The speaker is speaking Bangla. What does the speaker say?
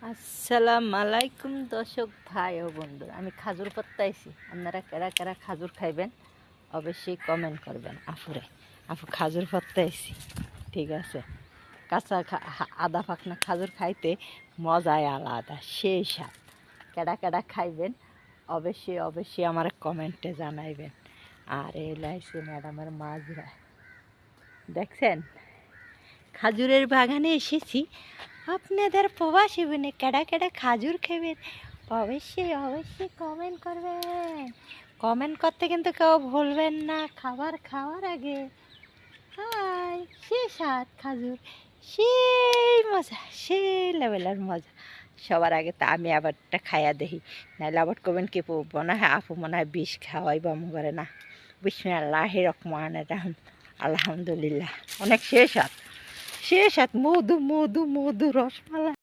আসসালামু আলাইকুম দর্শক ভাই ও বন্ধু, আমি খাজুর পাত্তাইছি। আপনারা কারা কারা খাজুর খাইবেন অবশ্যই কমেন্ট করবেন। আপু খাজুর পাত্তাইছি, ঠিক আছে। কাঁচা আদা পাকনা খাজুর খাইতে মজাই আলাদা, সেই স্বাদ। কেডা কেডা খাইবেন অবশ্যই অবশ্যই আমার কমেন্টে জানাইবেন। আর এই লাইছে ম্যাডামের মাজরা, দেখছেন খাজুরের বাগানে এসেছি। আপনাদের প্রবাসী বনে কেডা কেডা খাজুর খাবেন অবশ্যই অবশ্যই কমেন্ট করবেন। কমেন্ট করতে কিন্তু কেউ ভুলবেন না। খাওয়ার আগে হাই, সে স্বাদ খাজুর, সেই মজা, সেই লেভেলের মজা। সবার আগে তো আমি আবারটা খাইয়া দেখি, নাহলে আবার করবেন কি মনে হয় আপু মনে হয় বিষ খাওয়াই বম করে না। বিসমিল্লাহির রহমানির রহিম, আলহামদুলিল্লাহ। অনেক শেষ হাত মধু মধু মধু রসমালাই।